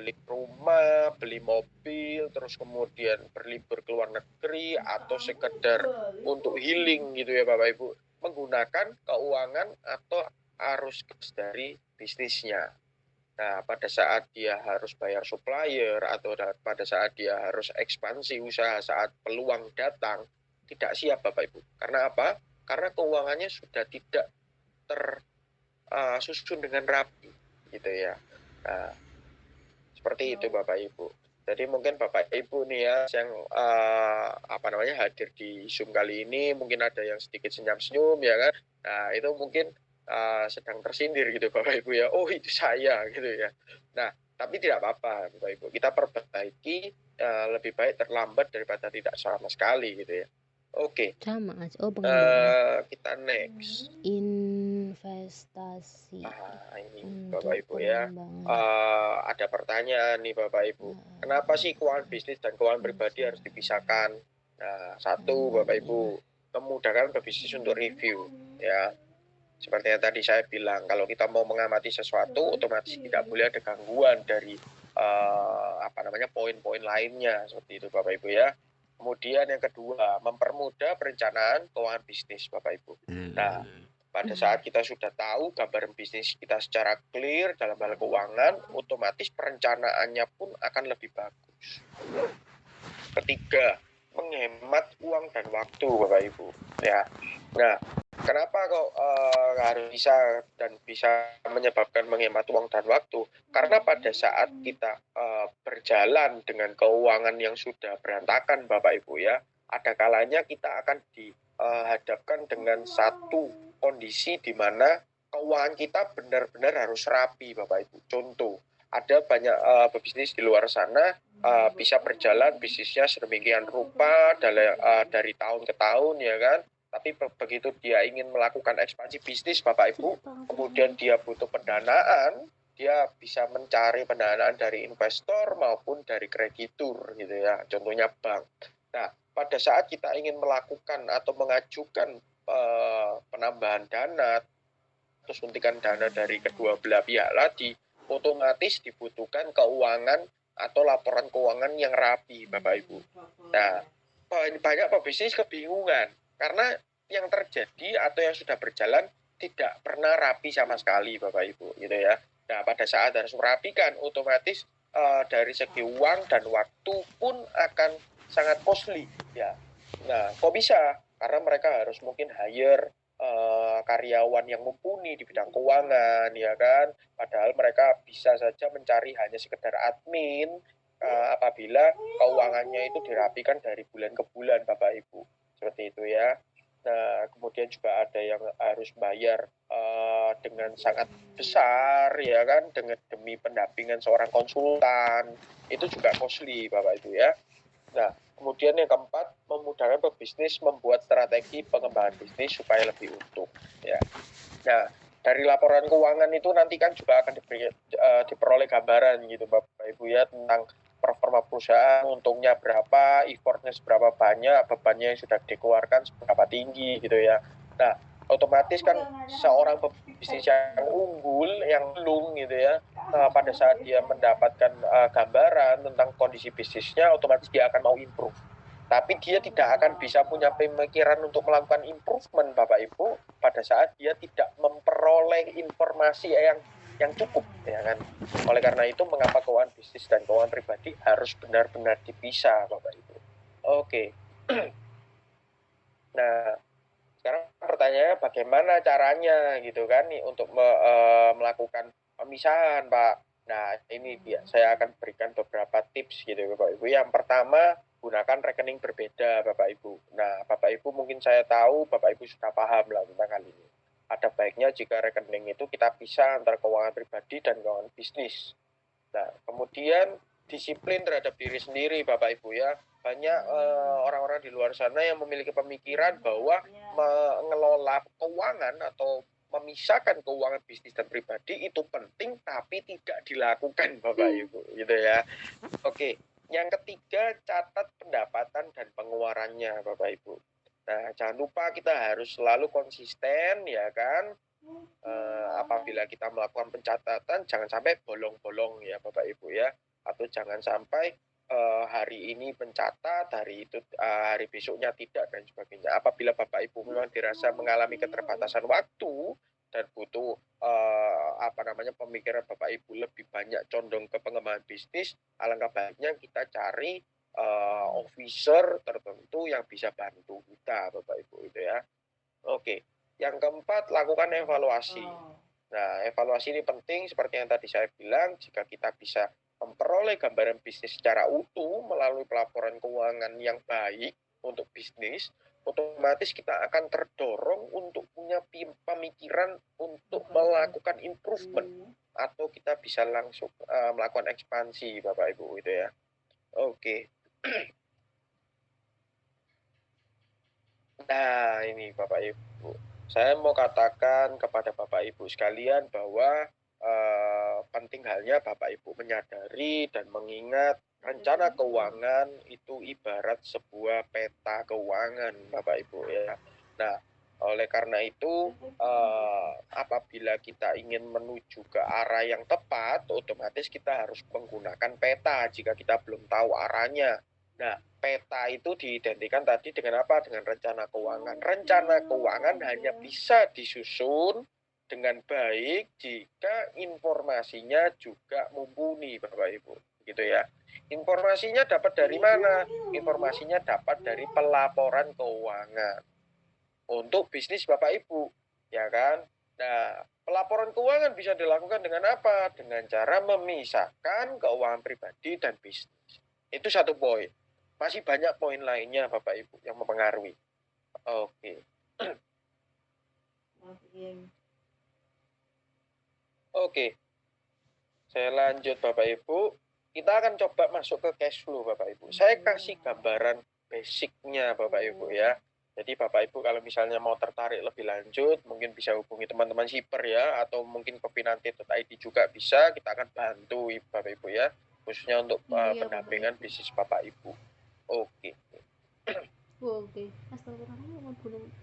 beli rumah, beli mobil, terus kemudian berlibur ke luar negeri, atau sekedar untuk healing gitu ya Bapak Ibu, menggunakan keuangan atau arus kas dari bisnisnya. Nah, pada saat dia harus bayar supplier atau pada saat dia harus ekspansi usaha saat peluang datang, tidak siap Bapak Ibu. Karena apa? Karena keuangannya sudah tidak tersusun dengan rapi gitu ya. Nah, seperti itu Bapak Ibu. Jadi mungkin Bapak Ibu nih ya yang hadir di Zoom kali ini, mungkin ada yang sedikit senyum-senyum ya kan. Nah, itu mungkin sedang tersindir gitu Bapak Ibu ya. Oh, itu saya gitu ya. Nah, tapi tidak apa-apa Bapak Ibu. Kita perbaiki, lebih baik terlambat daripada tidak sama sekali gitu ya. Oke. Sama aja. Oh, pengembangan. Kita next. Investasi Ini untuk Bapak Ibu ya. pengembangan. Ada pertanyaan nih Bapak Ibu. Kenapa sih keuangan bisnis dan keuangan pribadi harus dipisahkan? Nah, satu Bapak Ibu, memudahkan pebisnis untuk review ya. Seperti yang tadi saya bilang, kalau kita mau mengamati sesuatu, otomatis tidak boleh ada gangguan dari poin-poin lainnya seperti itu Bapak Ibu ya. Kemudian yang kedua, mempermudah perencanaan keuangan bisnis Bapak Ibu. Nah, pada saat kita sudah tahu gambaran bisnis kita secara clear dalam hal keuangan, otomatis perencanaannya pun akan lebih bagus. Ketiga, menghemat uang dan waktu Bapak Ibu ya. Nah, kenapa kok harus bisa menyebabkan menghemat uang dan waktu? Karena pada saat kita berjalan dengan keuangan yang sudah berantakan Bapak Ibu ya, ada kalanya kita akan dihadapkan dengan satu kondisi di mana keuangan kita benar-benar harus rapi Bapak Ibu. Contoh, ada banyak pebisnis di luar sana bisa berjalan bisnisnya sedemikian rupa dari tahun ke tahun ya kan. Tapi begitu dia ingin melakukan ekspansi bisnis Bapak Ibu, kemudian dia butuh pendanaan, dia bisa mencari pendanaan dari investor maupun dari kreditur gitu ya, contohnya bank. Nah, pada saat kita ingin melakukan atau mengajukan penambahan dana atau suntikan dana dari kedua belah pihak tadi, otomatis dibutuhkan keuangan atau laporan keuangan yang rapi Bapak Ibu. Nah, banyak pebisnis kebingungan karena yang terjadi atau yang sudah berjalan tidak pernah rapi sama sekali Bapak Ibu gitu ya. Nah, pada saat harus merapikan, otomatis dari segi uang dan waktu pun akan sangat costly ya. Nah, kok bisa? Karena mereka harus mungkin hire karyawan yang mumpuni di bidang keuangan ya kan. Padahal mereka bisa saja mencari hanya sekedar admin apabila keuangannya itu dirapikan dari bulan ke bulan Bapak Ibu. Seperti itu ya. Nah, kemudian juga ada yang harus bayar dengan sangat besar ya kan, demi pendampingan seorang konsultan. Itu juga costly Bapak Ibu ya. Nah, kemudian yang keempat, memudahkan pebisnis membuat strategi pengembangan bisnis supaya lebih untung ya. Nah, dari laporan keuangan itu nanti kan juga akan diperoleh gambaran gitu Bapak Ibu ya, tentang performa perusahaan, untungnya berapa, effortnya seberapa banyak, bebannya yang sudah dikeluarkan seberapa tinggi gitu ya. Nah, otomatis kan seorang pebisnis yang unggul, yang lung gitu ya, pada saat dia mendapatkan gambaran tentang kondisi bisnisnya, otomatis dia akan mau improve. Tapi dia tidak akan bisa punya pemikiran untuk melakukan improvement Bapak Ibu pada saat dia tidak memperoleh informasi yang cukup ya kan. Oleh karena itu mengapa keuangan bisnis dan keuangan pribadi harus benar-benar dipisah Bapak Ibu. Oke. Nah, sekarang pertanyaannya bagaimana caranya gitu kan nih untuk melakukan pemisahan Pak. Nah, ini dia saya akan berikan beberapa tips gitu Bapak Ibu. Yang pertama, gunakan rekening berbeda Bapak Ibu. Nah, Bapak Ibu mungkin saya tahu Bapak Ibu sudah paham lah tentang hal ini. Ada baiknya jika rekening itu kita pisah antara keuangan pribadi dan keuangan bisnis. Nah, kemudian disiplin terhadap diri sendiri Bapak Ibu ya. Banyak orang-orang di luar sana yang memiliki pemikiran bahwa mengelola keuangan atau memisahkan keuangan bisnis dan pribadi itu penting tapi tidak dilakukan Bapak Ibu gitu ya. Oke, yang ketiga catat pendapatan dan pengeluarannya Bapak Ibu. Nah, jangan lupa kita harus selalu konsisten ya kan. Apabila kita melakukan pencatatan jangan sampai bolong-bolong ya Bapak Ibu ya. itu jangan sampai hari ini mencatat, hari besoknya tidak dan sebagainya. Apabila Bapak Ibu memang dirasa mengalami keterbatasan waktu dan butuh pemikiran Bapak Ibu lebih banyak condong ke pengembangan bisnis, alangkah baiknya kita cari officer tertentu yang bisa bantu kita, Bapak Ibu itu ya. Oke. Yang keempat, lakukan evaluasi. Nah, evaluasi ini penting seperti yang tadi saya bilang, jika kita bisa memperoleh gambaran bisnis secara utuh melalui pelaporan keuangan yang baik untuk bisnis, otomatis kita akan terdorong untuk punya pemikiran untuk melakukan improvement atau kita bisa langsung melakukan ekspansi, Bapak Ibu itu ya. Oke. Nah, ini Bapak Ibu. Saya mau katakan kepada Bapak Ibu sekalian bahwa penting halnya Bapak Ibu menyadari dan mengingat rencana keuangan itu ibarat sebuah peta keuangan, Bapak Ibu ya. Nah, oleh karena itu apabila kita ingin menuju ke arah yang tepat, otomatis kita harus menggunakan peta jika kita belum tahu arahnya. Nah, peta itu diidentikan tadi dengan apa? Dengan rencana keuangan. Rencana keuangan hanya bisa disusun dengan baik jika informasinya juga mumpuni, Bapak Ibu. Gitu ya. Informasinya dapat dari mana? Informasinya dapat dari pelaporan keuangan. Untuk bisnis Bapak Ibu, ya kan? Nah, pelaporan keuangan bisa dilakukan dengan apa? Dengan cara memisahkan keuangan pribadi dan bisnis. Itu satu poin. Masih banyak poin lainnya Bapak Ibu yang mempengaruhi. Oke. Oke. Saya lanjut Bapak Ibu. Kita akan coba masuk ke cash flow Bapak Ibu. Saya kasih gambaran basicnya Bapak Ibu ya. Jadi Bapak Ibu kalau misalnya mau tertarik lebih lanjut, mungkin bisa hubungi teman-teman Shipper ya, atau mungkin ke Finante.id juga bisa. Kita akan bantu Bapak Ibu ya, khususnya untuk pendampingan bisnis Bapak Ibu. Oke. Oke. Astagfirullahaladzim.